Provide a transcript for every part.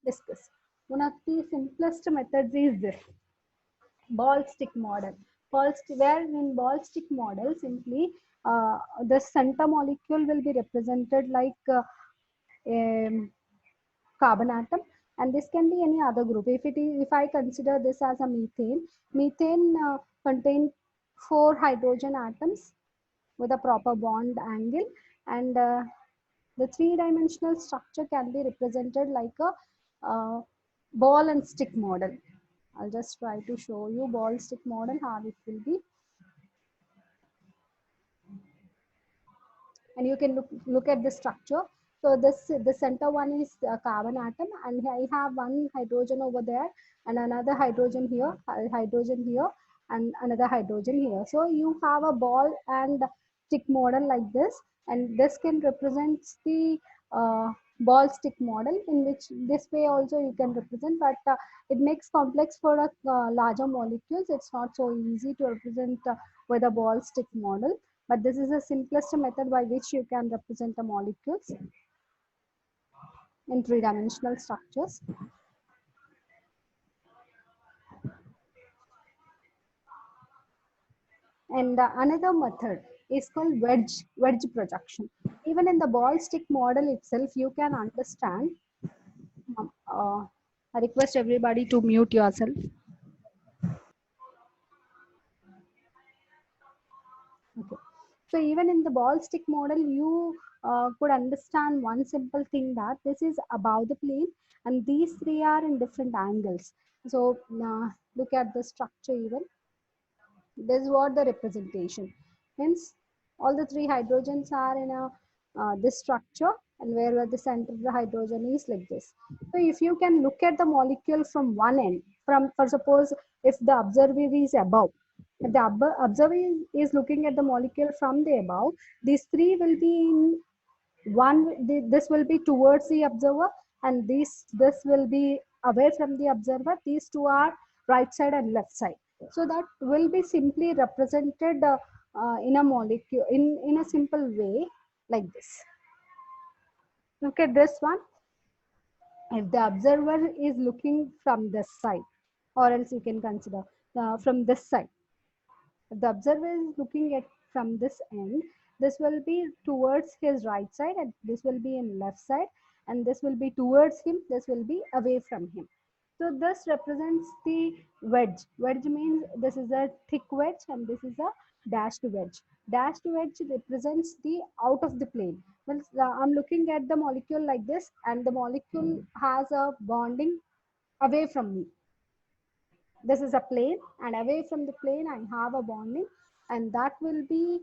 discuss. One of the simplest methods is this ball stick model. Where in ball stick model, simply the center molecule will be represented like a carbon atom, and this can be any other group. If I consider this as a methane contains 4 hydrogen atoms with a proper bond angle, and the three-dimensional structure can be represented like a ball and stick model. I'll just try to show you ball stick model how it will be, and you can look at the structure. So this the center one is a carbon atom, and I have one hydrogen over there, and another hydrogen here, and another hydrogen here. So you have a ball and stick model like this, and this can represent the ball stick model, in which this way also you can represent, but it makes complex for a larger molecules. It's not so easy to represent with a ball stick model, but this is the simplest method by which you can represent the molecules in three-dimensional structures. And another method is called wedge projection. Even in the ball stick model itself, you can understand. I request everybody to mute yourself. Okay. So even in the ball stick model, you could understand one simple thing, that this is above the plane and these three are in different angles. So look at the structure even. This is what the representation. Hence, all the three hydrogens are in a this structure, and where the center of the hydrogen is like this. So if you can look at the molecule from one end, for suppose if the observer is above, if the observer is looking at the molecule from the above, these three will be in this will be towards the observer, and this will be away from the observer. These two are right side and left side, so that will be simply represented in a molecule in a simple way like this. Look at this one. If the observer is looking from this side, or else you can consider from this side, if the observer is looking at from this end, this will be towards his right side, and this will be in left side, and this will be towards him, this will be away from him. So this represents the wedge. Wedge means this is a thick wedge and this is a dashed wedge. Dashed wedge represents the out of the plane. Well, I'm looking at the molecule like this, and the molecule has a bonding away from me. This is a plane, and away from the plane I have a bonding, and that will be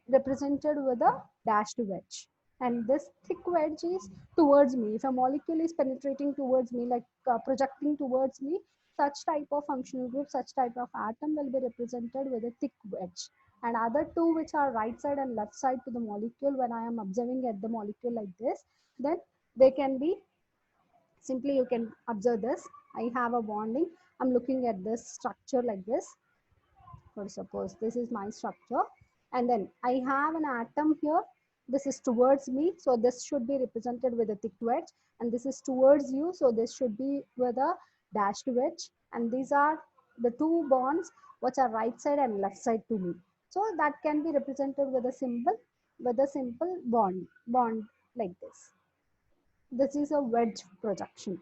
represented with a dashed wedge. And this thick wedge is towards me. If a molecule is penetrating towards me, like projecting towards me, such type of functional group, such type of atom will be represented with a thick wedge. And other two, which are right side and left side to the molecule, when I am observing at the molecule like this, then they can be simply, you can observe this. I have a bonding. I'm looking at this structure like this. For suppose this is my structure, and then I have an atom here. This is towards me, so this should be represented with a thick wedge, and this is towards you, so this should be with a dashed wedge. And these are the two bonds which are right side and left side to me, so that can be represented with a symbol, with a simple bond like this. This is a wedge projection.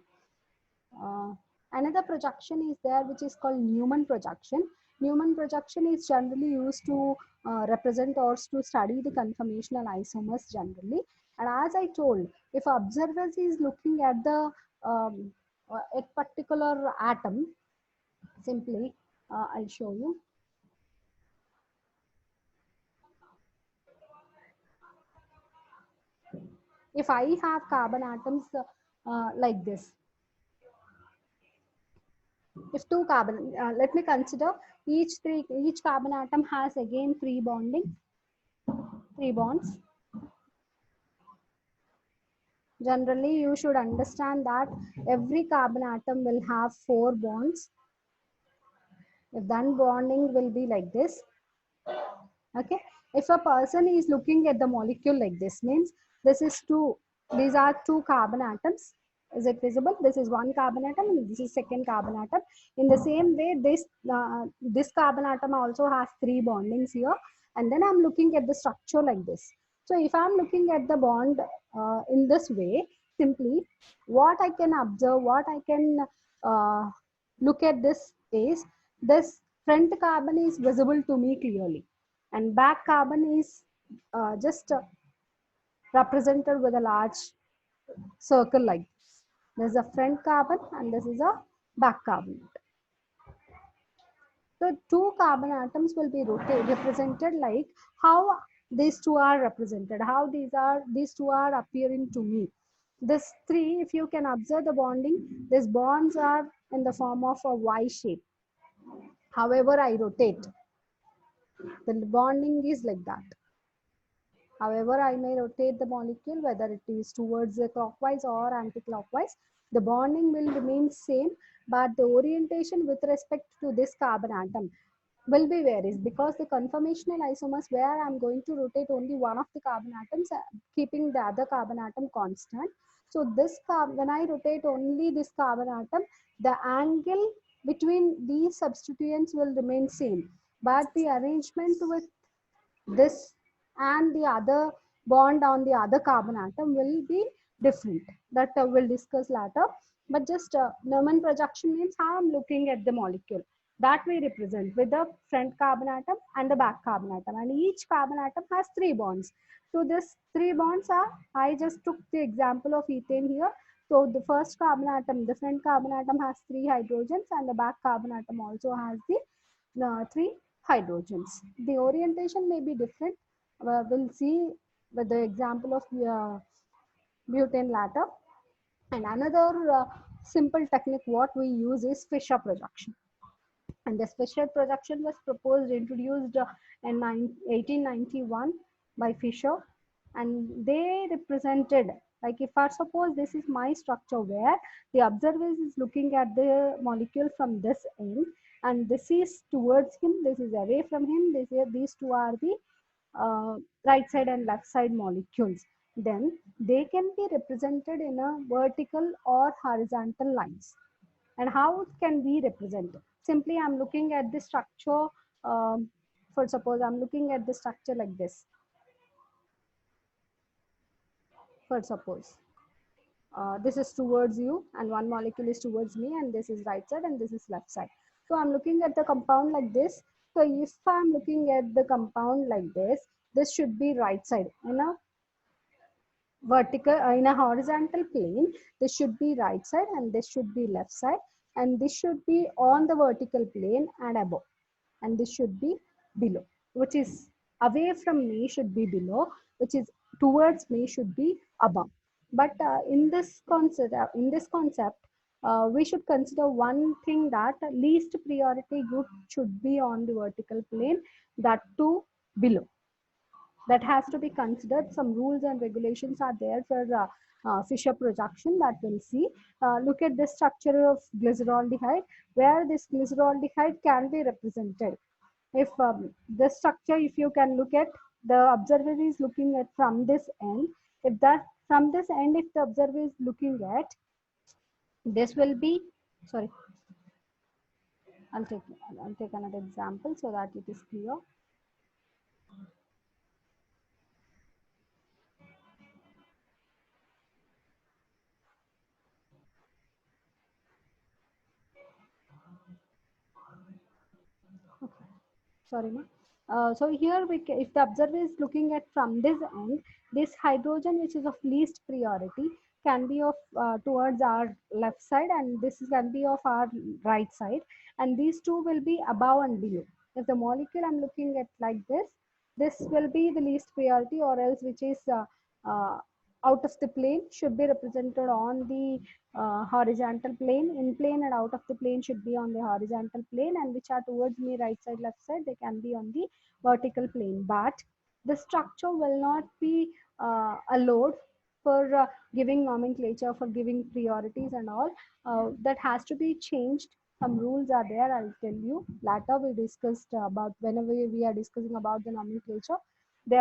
Uh, Another projection is there, which is called Newman projection. Newman projection is generally used to represent or to study the conformational isomers generally. And as I told, if observer is looking at the a particular atom, simply I'll show you. If I have carbon atoms like this, if two carbon, let me consider each carbon atom has again three bonds. Generally, you should understand that every carbon atom will have 4 bonds. If then bonding will be like this. Okay. If a person is looking at the molecule like this, means this is these are two carbon atoms. Is it visible? This is one carbon atom and this is second carbon atom. In the same way, this carbon atom also has three bondings here. And then I'm looking at the structure like this. So if I'm looking at the bond in this way, simply what I can observe, what I can look at this is this front carbon is visible to me clearly, and back carbon is just represented with a large circle like this. There's a front carbon and this is a back carbon. So two carbon atoms will be represented like how these two are represented, how these two are appearing to me. This three, if you can observe the bonding, these bonds are in the form of a Y shape. However I rotate, the bonding is like that. However I may rotate the molecule, whether it is towards the clockwise or anti-clockwise, the bonding will remain same, but the orientation with respect to this carbon atom will be varies, because the conformational isomers where I'm going to rotate only one of the carbon atoms, keeping the other carbon atom constant. So this when I rotate only this carbon atom, the angle between these substituents will remain same, but the arrangement with this and the other bond on the other carbon atom will be different. That we'll discuss later. But just Neumann projection means how I'm looking at the molecule. That we represent with the front carbon atom and the back carbon atom. And each carbon atom has three bonds. So this three bonds are, I just took the example of ethane here. So the first carbon atom, the front carbon atom has three hydrogens, and the back carbon atom also has the three hydrogens. The orientation may be different. We'll see with the example of butane later. And another simple technique what we use is Fischer projection. And this Fischer projection was introduced in 1891 by Fischer, and they represented, like if I suppose this is my structure where the observer is looking at the molecule from this end, and this is towards him, this is away from him, these two are the right side and left side molecules, then they can be represented in a vertical or horizontal lines. And how it can be represented? Simply I'm looking at the structure, for suppose I'm looking at the structure like this, for suppose this is towards you and one molecule is towards me, and this is right side and this is left side. So I'm looking at the compound like this. So if I'm looking at the compound like this should be right side. In a vertical, in a horizontal plane, this should be right side and this should be left side, and this should be on the vertical plane and above, and this should be below. Which is away from me should be below, which is towards me should be above. But in this concept, we should consider one thing, that least priority group should be on the vertical plane, that too below. That has to be considered. Some rules and regulations are there for Fischer projection that we'll see. Look at the structure of glyceraldehyde, where this glyceraldehyde can be represented. If the structure, if you can look at, the observer is looking at from this end. If that from this end, if the observer is looking at, this will be, sorry, I'll take I'll take another example so that it is clear. Sorry, ma. So here if the observer is looking at from this end, this hydrogen which is of least priority can be of towards our left side, and this can be of our right side, and these two will be above and below. If the molecule I'm looking at like this will be the least priority, or else which is uh, out of the plane should be represented on the horizontal plane. In plane and out of the plane should be on the horizontal plane, and which are towards me right side left side, they can be on the vertical plane. But the structure will not be allowed for giving nomenclature, for giving priorities and all. That has to be changed. Some rules are there, I'll tell you later. We discussed about, whenever we are discussing about the nomenclature, there